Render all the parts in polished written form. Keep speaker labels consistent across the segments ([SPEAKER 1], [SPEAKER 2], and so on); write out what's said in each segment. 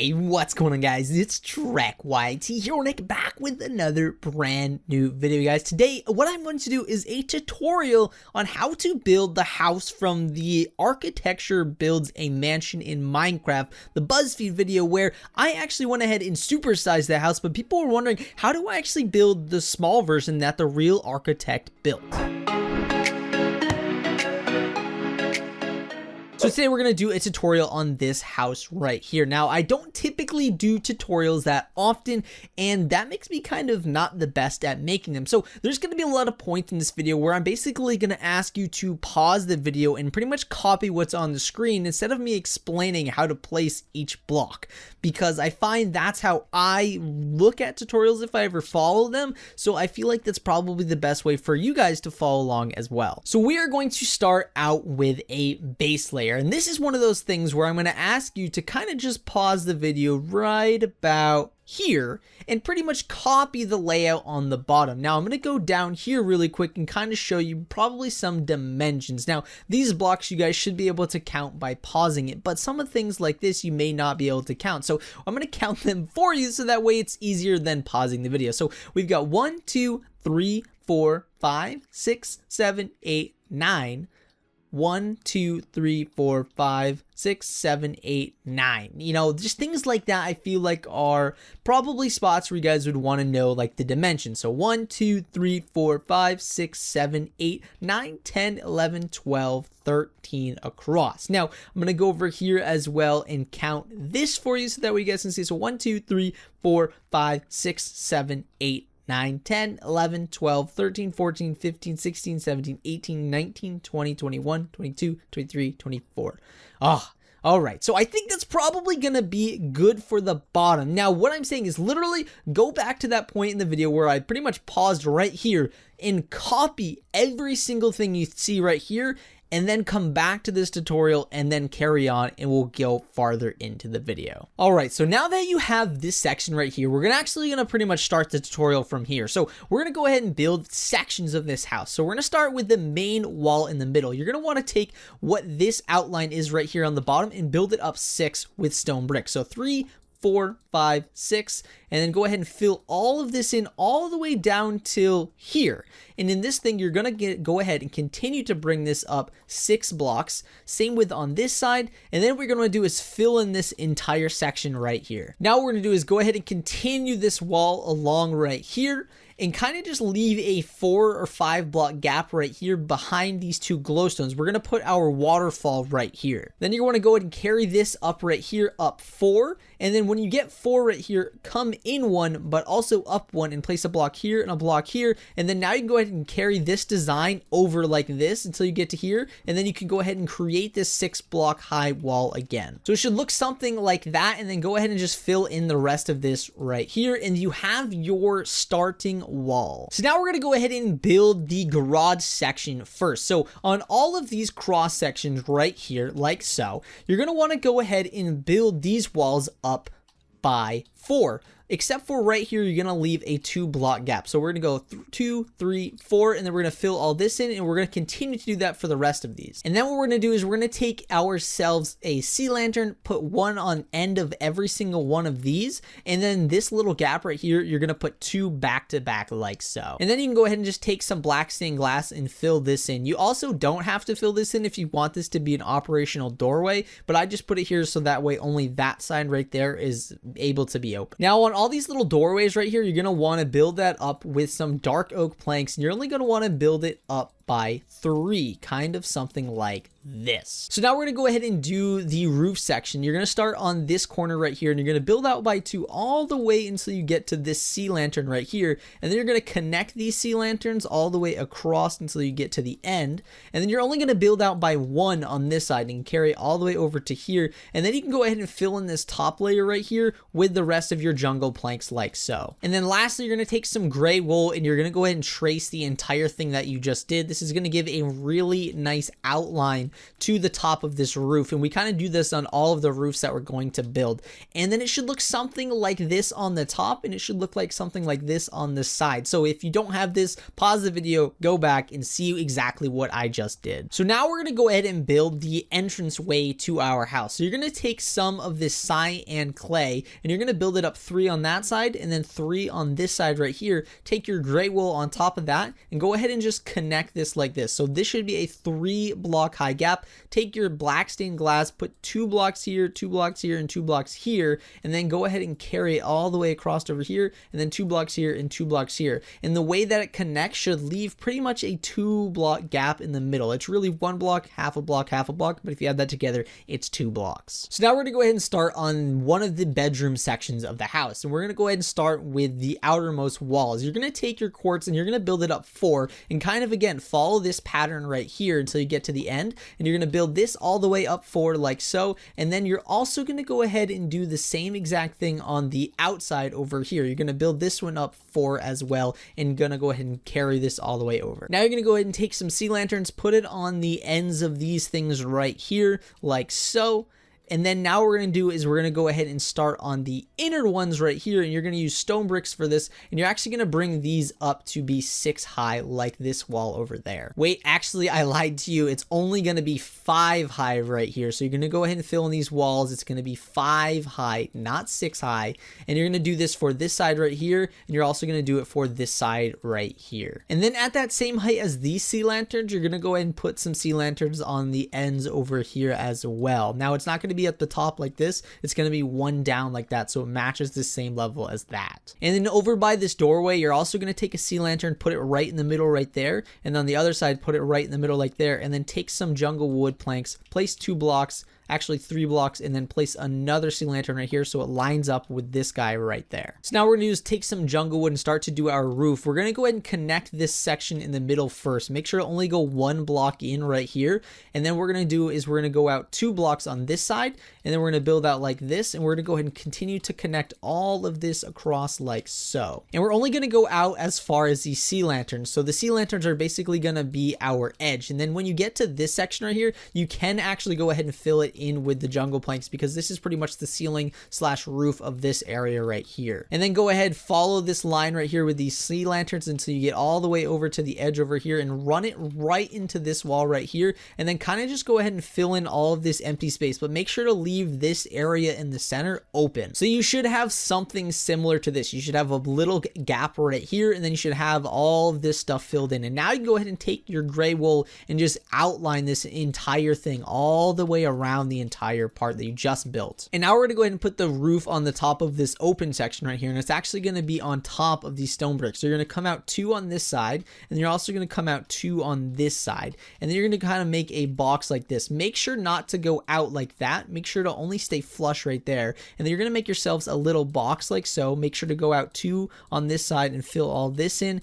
[SPEAKER 1] Hey, what's going on, guys? It's Trek YT here, Nick, back with another brand new video, guys. Today, what I'm going to do is a tutorial on how to build the house from the Architecture Builds a Mansion in Minecraft, the BuzzFeed video where I actually went ahead and supersized the house, but people were wondering, how do I actually build the small version that the real architect built? So today we're going to do a tutorial on this house right here. Now, I don't typically do tutorials that often, and that makes me kind of not the best at making them. So there's going to be a lot of points in this video where I'm basically going to ask you to pause the video and pretty much copy what's on the screen instead of me explaining how to place each block, because I find that's how I look at tutorials if I ever follow them. So I feel like that's probably the best way for you guys to follow along as well. So we are going to start out with a base layer. And this is one of those things where I'm going to ask you to kind of just pause the video right about here and pretty much copy the layout on the bottom. Now I'm going to go down here really quick and kind of show you probably some dimensions. Now these blocks you guys should be able to count by pausing it, but some of things like this you may not be able to count. So I'm going to count them for you so that way it's easier than pausing the video. So we've got 1, 2, 3, 4, 5, 6, 7, 8, 9. 1, 2, 3, 4, 5, 6, 7, 8, 9. You know, just things like that I feel like are probably spots where you guys would want to know like the dimensions. So 1, 2, 3, 4, 5, 6, 7, 8, 9, 10, 11, 12, 13 across. Now, I'm going to go over here as well and count this for you so that way you guys can see. So 1, 2, 3, 4, 5, 6, 7, 8, 9, 10, 11, 12, 13, 14, 15, 16, 17, 18, 19, 20, 21, 22, 23, 24. All right, so I think that's probably gonna be good for the bottom. Now, what I'm saying is literally go back to that point in the video where I pretty much paused right here and copy every single thing you see right here, and then come back to this tutorial and then carry on and we'll go farther into the video. All right, so now that you have this section right here, we're actually gonna pretty much start the tutorial from here. So we're gonna go ahead and build sections of this house. So we're gonna start with the main wall in the middle. You're gonna wanna take what this outline is right here on the bottom and build it up 6 with stone bricks. So 3, 4, 5, 6, and then go ahead and fill all of this in all the way down till here. And in this thing, you're gonna go ahead and continue to bring this up 6 blocks, same with on this side, and then what we're gonna do is fill in this entire section right here. Now what we're gonna do is go ahead and continue this wall along right here, and kind of just leave a 4 or 5 block gap right here behind these 2 glowstones. We're going to put our waterfall right here. Then you want to go ahead and carry this up right here, up 4. And then when you get 4 right here, come in 1, but also up 1 and place a block here and a block here. And then now you can go ahead and carry this design over like this until you get to here. And then you can go ahead and create this 6 block high wall again. So it should look something like that. And then go ahead and just fill in the rest of this right here. And you have your starting wall. So now we're going to go ahead and build the garage section first. So on all of these cross sections right here, like so, you're going to want to go ahead and build these walls up by 4. Except for right here, you're going to leave a 2 block gap. So we're going to go 2, 3, 4, and then we're going to fill all this in, and we're going to continue to do that for the rest of these. And then what we're going to do is we're going to take ourselves a sea lantern, put one on end of every single one of these, and then this little gap right here, you're going to put 2 back to back like so. And then you can go ahead and just take some black stained glass and fill this in. You also don't have to fill this in if you want this to be an operational doorway, but I just put it here so that way only that side right there is able to be open. Now on all these little doorways right here, you're going to want to build that up with some dark oak planks, and you're only going to want to build it up by 3, kind of something like this. So now we're going to go ahead and do the roof section. You're going to start on this corner right here, and you're going to build out by 2 all the way until you get to this sea lantern right here, and then you're going to connect these sea lanterns all the way across until you get to the end, and then you're only going to build out by 1 on this side and carry all the way over to here, and then you can go ahead and fill in this top layer right here with the rest of your jungle planks like so. And then lastly, you're going to take some gray wool and you're going to go ahead and trace the entire thing that you just did. this is going to give a really nice outline to the top of this roof. And we kind of do this on all of the roofs that we're going to build. And then it should look something like this on the top, and it should look like something like this on the side. So if you don't have this, pause the video, go back and see exactly what I just did. So now we're going to go ahead and build the entranceway to our house. So you're going to take some of this cyan clay and you're going to build it up 3 on that side and then 3 on this side right here. Take your gray wool on top of that and go ahead and just connect this like this. So this should be a 3 block high gap. Take your black stained glass, put 2 blocks here, 2 blocks here, and 2 blocks here, and then go ahead and carry it all the way across over here, and then 2 blocks here and 2 blocks here. And the way that it connects should leave pretty much a 2 block gap in the middle. It's really 1 block, half a block, half a block, but if you add that together, it's 2 blocks. So now we're gonna go ahead and start on one of the bedroom sections of the house, and we're gonna go ahead and start with the outermost walls. You're gonna take your quartz and you're gonna build it up 4, and kind of again follow this pattern right here until you get to the end, and you're gonna build this all the way up 4 like so. And then you're also gonna go ahead and do the same exact thing on the outside over here. You're gonna build this one up 4 as well, and gonna go ahead and carry this all the way over. Now you're gonna go ahead and take some sea lanterns, put it on the ends of these things right here like so. And then now what we're going to do is we're going to go ahead and start on the inner ones right here, and you're going to use stone bricks for this, and you're actually going to bring these up to be 6 high like this wall over there. Wait, actually I lied to you. It's only going to be 5 high right here. So you're going to go ahead and fill in these walls. It's going to be 5 high, not 6 high. And you're going to do this for this side right here, and you're also going to do it for this side right here. And then at that same height as these sea lanterns, you're going to go ahead and put some sea lanterns on the ends over here as well. Now it's not going to be at the top like this, it's going to be 1 down like that, so it matches the same level as that. And then over by this doorway, you're also going to take a sea lantern, put it right in the middle right there, and on the other side put it right in the middle like there, and then take some jungle wood planks, place 2 blocks, actually 3 blocks, and then place another sea lantern right here so it lines up with this guy right there. So now we're going to do is take some jungle wood and start to do our roof. We're going to go ahead and connect this section in the middle first. Make sure to only go 1 block in right here, and then what we're going to do is we're going to go out 2 blocks on this side, and then we're going to build out like this, and we're going to go ahead and continue to connect all of this across like so. And we're only going to go out as far as these sea lanterns. So the sea lanterns are basically going to be our edge, and then when you get to this section right here, you can actually go ahead and fill it in with the jungle planks, because this is pretty much the ceiling slash roof of this area right here. And then go ahead, follow this line right here with these sea lanterns until you get all the way over to the edge over here and run it right into this wall right here, and then kind of just go ahead and fill in all of this empty space, but make sure to leave this area in the center open. So you should have something similar to this. You should have a little gap right here, and then you should have all of this stuff filled in. And now you can go ahead and take your gray wool and just outline this entire thing all the way around the entire part that you just built. And now we're going to go ahead and put the roof on the top of this open section right here, and it's actually going to be on top of these stone bricks. So you're going to come out 2 on this side, and you're also going to come out 2 on this side, and then you're going to kind of make a box like this. Make sure not to go out like that. Make sure to only stay flush right there, and then you're going to make yourselves a little box like so. Make sure to go out 2 on this side and fill all this in,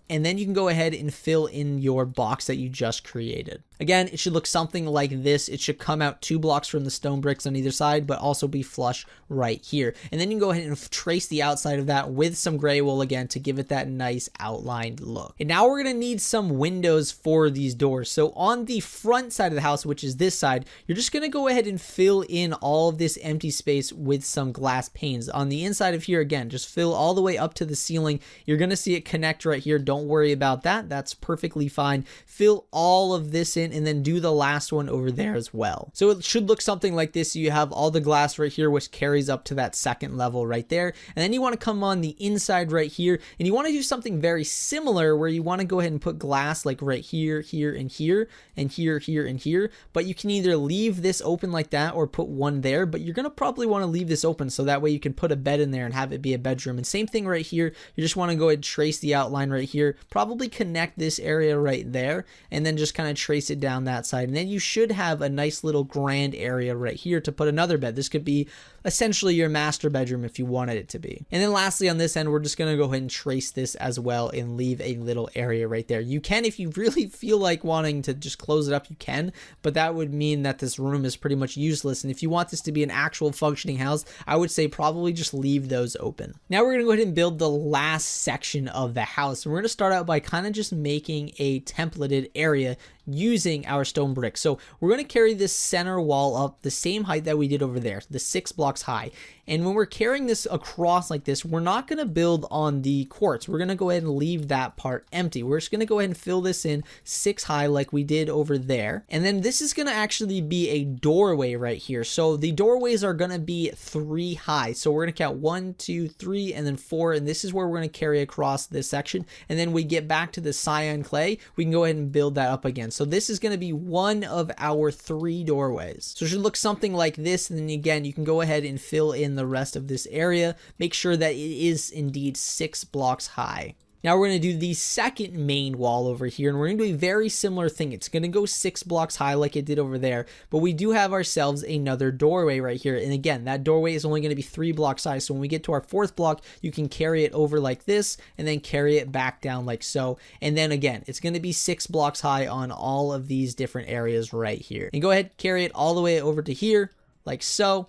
[SPEAKER 1] and then you can go ahead and fill in your box that you just created. Again, it should look something like this. It should come out 2 blocks from the stone bricks on either side, but also be flush right here. And then you can go ahead and trace the outside of that with some gray wool again to give it that nice outlined look. And now we're going to need some windows for these doors. So on the front side of the house, which is this side, you're just going to go ahead and fill in all of this empty space with some glass panes. On the inside of here, again, just fill all the way up to the ceiling. You're going to see it connect right here. Don't worry about that. That's perfectly fine. Fill all of this in, and then do the last one over there as well. So it should look something like this. You have all the glass right here, which carries up to that second level right there. And then you want to come on the inside right here, and you want to do something very similar where you want to go ahead and put glass like right here, here, and here, and here, here, and here. But you can either leave this open like that or put one there, but you're going to probably want to leave this open so that way you can put a bed in there and have it be a bedroom. And same thing right here. You just want to go ahead and trace the outline right here, probably connect this area right there, and then just kind of trace it down that side. And then you should have a nice little grand area right here to put another bed. This could be essentially your master bedroom if you wanted it to be. And then lastly on this end, we're just gonna go ahead and trace this as well and leave a little area right there. You can, if you really feel like wanting to just close it up, you can, but that would mean that this room is pretty much useless. And if you want this to be an actual functioning house, I would say probably just leave those open. Now we're gonna go ahead and build the last section of the house. And we're gonna start out by kind of just making a templated area using our stone bricks. So we're going to carry this center wall up the same height that we did over there, the 6 blocks high. And when we're carrying this across like this, we're not going to build on the quartz. We're going to go ahead and leave that part empty. We're just going to go ahead and fill this in 6 high like we did over there. And then this is going to actually be a doorway right here. So the doorways are going to be 3 high. So we're going to count 1, 2, 3, and then 4. And this is where we're going to carry across this section. And then we get back to the cyan clay, we can go ahead and build that up again. So this is going to be one of our 3 doorways. So it should look something like this. And then again, you can go ahead and fill in the rest of this area. Make sure that it is indeed 6 blocks high. Now we're going to do the second main wall over here, and we're going to do a very similar thing. It's going to go 6 blocks high like it did over there, but we do have ourselves another doorway right here. And again, that doorway is only going to be 3 blocks high. So when we get to our 4th block, you can carry it over like this and then carry it back down like so. And then again, it's going to be 6 blocks high on all of these different areas right here. And go ahead, carry it all the way over to here like so.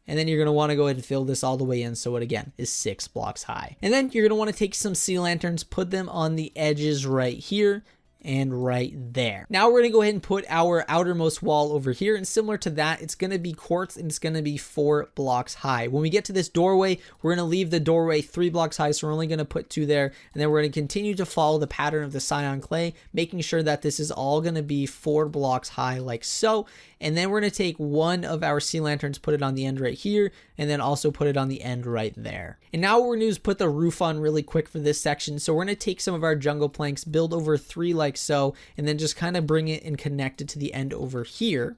[SPEAKER 1] And then you're going to want to go ahead and fill this all the way in so it again is 6 blocks high. And then you're going to want to take some sea lanterns, put them on the edges right here and right there. Now we're going to go ahead and put our outermost wall over here, and similar to that, it's going to be quartz and it's going to be 4 blocks high. When we get to this doorway, we're going to leave the doorway 3 blocks high, so we're only going to put 2 there, and then we're going to continue to follow the pattern of the cyan clay, making sure that this is all going to be 4 blocks high like so. And then we're going to take one of our sea lanterns, put it on the end right here, and then also put it on the end right there. And now what we're going to do is put the roof on really quick for this section. So we're going to take some of our jungle planks, build over 3 like so, and then just kind of bring it and connect it to the end over here.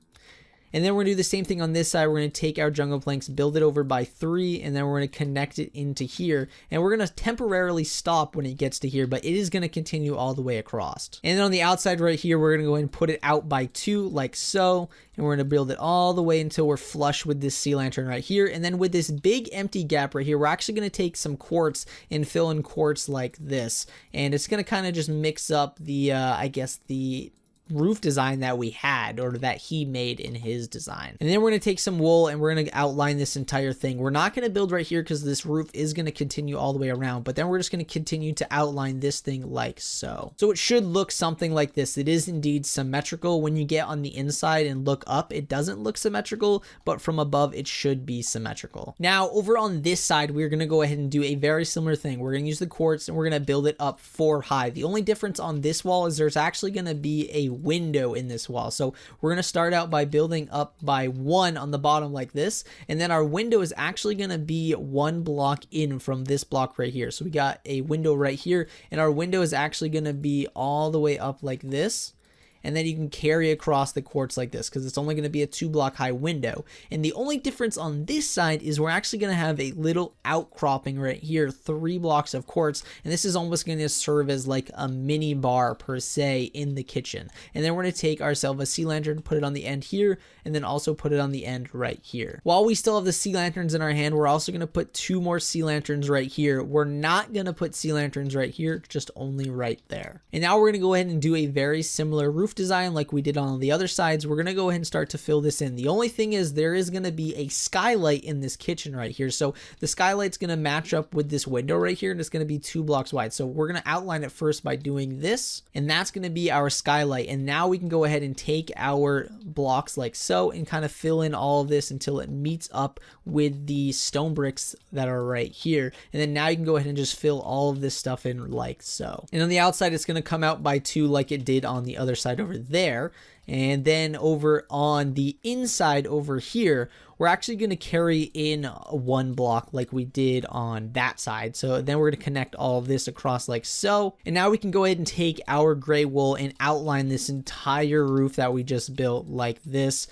[SPEAKER 1] And then we're gonna do the same thing on this side. We're gonna take our jungle planks, build it over by 3, and then we're gonna connect it into here. And we're gonna temporarily stop when it gets to here, but it is gonna continue all the way across. And then on the outside right here, we're gonna go ahead and put it out by 2 like so. And we're gonna build it all the way until we're flush with this sea lantern right here. And then with this big empty gap right here, we're actually gonna take some quartz and fill in quartz like this. And it's gonna kind of just mix up the, I guess the roof design that we had, or that he made in his design. And then we're going to take some wool and we're going to outline this entire thing. We're not going to build right here because this roof is going to continue all the way around, but then we're just going to continue to outline this thing like so. So it should look something like this. It is indeed symmetrical. When you get on the inside and look up, it doesn't look symmetrical, but from above it should be symmetrical. Now over on this side, we're going to go ahead and do a very similar thing. We're going to use the quartz and we're going to build it up 4 high. The only difference on this wall is there's actually going to be a window in this wall. So we're going to start out by building up by 1 on the bottom like this, and then our window is actually going to be 1 block in from this block right here. So we got a window right here, and our window is actually going to be all the way up like this. And then you can carry across the quartz like this because it's only going to be a 2 block high window. And the only difference on this side is we're actually going to have a little outcropping right here, 3 blocks of quartz. And this is almost going to serve as like a mini bar per se in the kitchen. And then we're going to take ourselves a sea lantern, put it on the end here, and then also put it on the end right here. While we still have the sea lanterns in our hand, we're also going to put 2 more sea lanterns right here. We're not going to put sea lanterns right here, just only right there. And now we're going to go ahead and do a very similar roof design like we did on the other sides. We're going to go ahead and start to fill this in. The only thing is there is going to be a skylight in this kitchen right here. So the skylight's going to match up with this window right here, and it's going to be 2 blocks wide. So we're going to outline it first by doing this, and that's going to be our skylight. And now we can go ahead and take our blocks like so and kind of fill in all of this until it meets up with the stone bricks that are right here. And then now you can go ahead and just fill all of this stuff in like so. And on the outside, it's going to come out by 2 like it did on the other side over there. And then over on the inside over here, we're actually going to carry in 1 block like we did on that side. So then we're going to connect all of this across like so. And now we can go ahead and take our gray wool and outline this entire roof that we just built like this.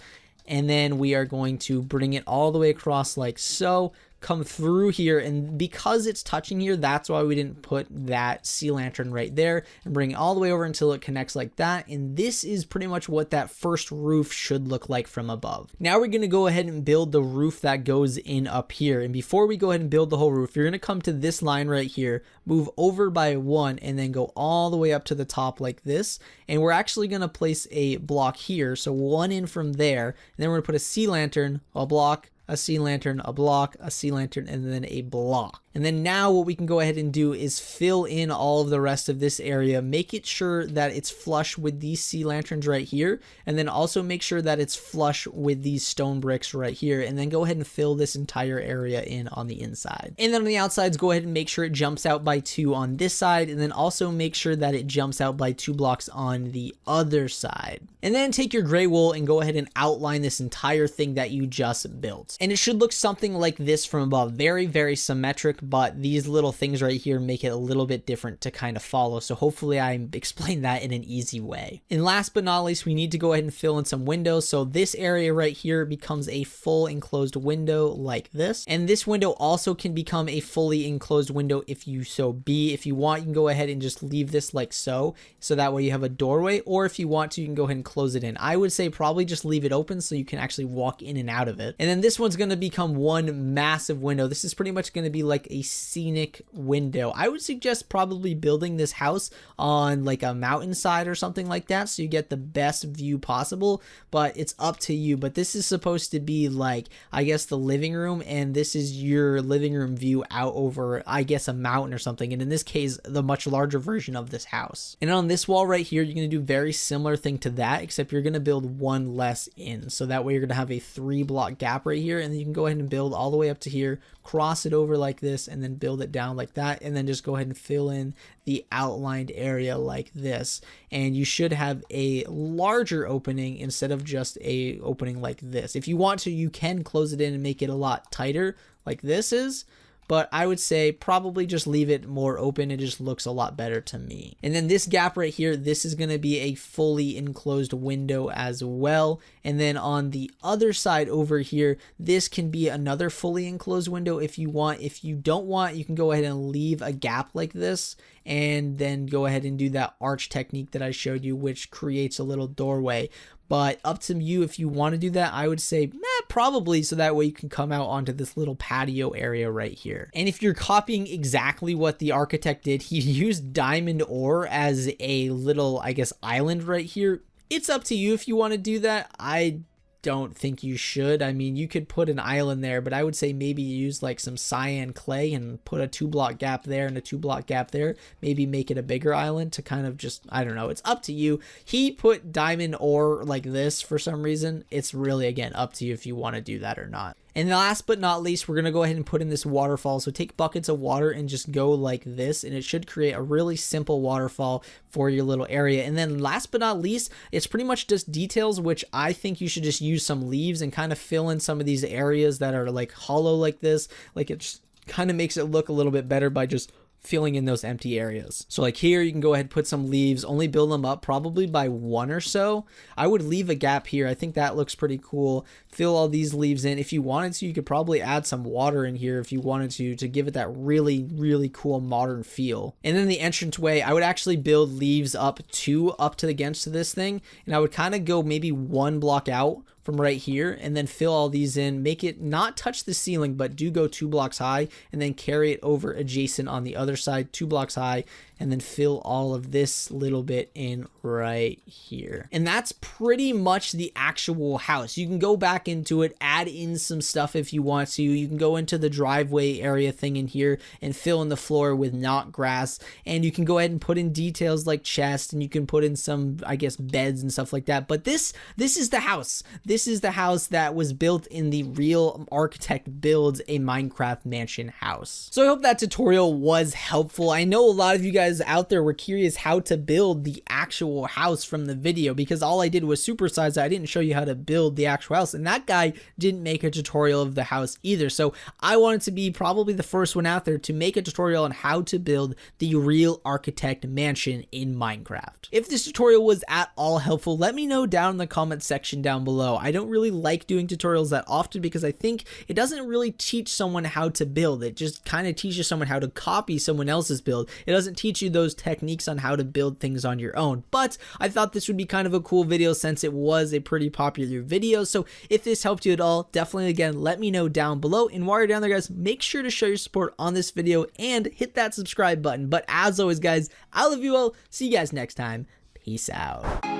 [SPEAKER 1] And then we are going to bring it all the way across like so, come through here, and because it's touching here, that's why we didn't put that sea lantern right there, and bring it all the way over until it connects like that. And this is pretty much what that first roof should look like from above. Now we're going to go ahead and build the roof that goes in up here. And before we go ahead and build the whole roof, you're going to come to this line right here, move over by 1, and then go all the way up to the top like this. And we're actually going to place a block here, so 1 in from there, and then we're going to put a sea lantern, a block, a sea lantern, a block, a sea lantern, and then a block. And then now what we can go ahead and do is fill in all of the rest of this area, make it sure that it's flush with these sea lanterns right here, and then also make sure that it's flush with these stone bricks right here, and then go ahead and fill this entire area in on the inside. And then on the outsides, go ahead and make sure it jumps out by 2 on this side, and then also make sure that it jumps out by 2 blocks on the other side. And then take your gray wool and go ahead and outline this entire thing that you just built. And it should look something like this from above. Very, very symmetric, but these little things right here make it a little bit different to kind of follow. So hopefully I explained that in an easy way. And last but not least, we need to go ahead and fill in some windows. So this area right here becomes a full enclosed window like this. And this window also can become a fully enclosed window if you so be. If you want, you can go ahead and just leave this like so. So that way you have a doorway, or if you want to, you can go ahead and close it in. I would say probably just leave it open so you can actually walk in and out of it. And then this one's going to become one massive window. This is pretty much going to be like a scenic window. I would suggest probably building this house on like a mountainside or something like that, so you get the best view possible, but it's up to you. But this is supposed to be like, I guess, the living room, and this is your living room view out over, I guess, a mountain or something, and in this case the much larger version of this house. And on this wall right here, you're going to do very similar thing to that, except you're going to build 1 less in, so that way you're going to have a 3 block gap right here, and then you can go ahead and build all the way up to here, cross it over like this, and then build it down like that, and then just go ahead and fill in the outlined area like this. And you should have a larger opening instead of just a opening like this. If you want to, you can close it in and make it a lot tighter like this is, but I would say probably just leave it more open. It just looks a lot better to me. And then this gap right here, this is going to be a fully enclosed window as well. And then on the other side over here, this can be another fully enclosed window if you want. If you don't want, you can go ahead and leave a gap like this, and then go ahead and do that arch technique that I showed you, which creates a little doorway. But up to you if you want to do that. I would say probably, so that way you can come out onto this little patio area right here. And if you're copying exactly what the architect did, he used diamond ore as a little, I guess, island right here. It's up to you if you want to do that. I don't think you should. I mean, you could put an island there, but I would say maybe use like some cyan clay and put a 2 block gap there and a 2 block gap there. Maybe make it a bigger island to kind of just, I don't know, it's up to you. He put diamond ore like this for some reason. It's really, again, up to you if you want to do that or not. And last but not least, we're going to go ahead and put in this waterfall. So take buckets of water and just go like this, and it should create a really simple waterfall for your little area. And then last but not least, it's pretty much just details, which I think you should just use some leaves and kind of fill in some of these areas that are like hollow like this. Like it just kind of makes it look a little bit better by just filling in those empty areas. So like here, you can go ahead and put some leaves, only build them up probably by 1 or so. I would leave a gap here. I think that looks pretty cool. Fill all these leaves in. If you wanted to, you could probably add some water in here if you wanted to give it that really, really cool modern feel. And then the entranceway, I would actually build leaves up to the against to this thing, and I would kind of go maybe 1 block out from right here, and then fill all these in, make it not touch the ceiling, but do go 2 blocks high, and then carry it over adjacent on the other side 2 blocks high, and then fill all of this little bit in right here. And that's pretty much the actual house. You can go back into it, add in some stuff if you want to. You can go into the driveway area thing in here and fill in the floor with not grass, and you can go ahead and put in details like chests, and you can put in some, I guess, beds and stuff like that. But this is the house. This is the house that was built in the real architect builds a Minecraft mansion house. So I hope that tutorial was helpful. I know a lot of you guys out there were curious how to build the actual house from the video, because all I did was supersize it. I didn't show you how to build the actual house, and that guy didn't make a tutorial of the house either. So I wanted to be probably the first one out there to make a tutorial on how to build the real architect mansion in Minecraft. If this tutorial was at all helpful, let me know down in the comment section down below. I don't really like doing tutorials that often because I think it doesn't really teach someone how to build. It just kind of teaches someone how to copy someone else's build. It doesn't teach you those techniques on how to build things on your own. But I thought this would be kind of a cool video since it was a pretty popular video. So if this helped you at all, definitely again let me know down below. And while you're down there, guys, make sure to show your support on this video and hit that subscribe button. But as always, guys, I love you all. See you guys next time. Peace out.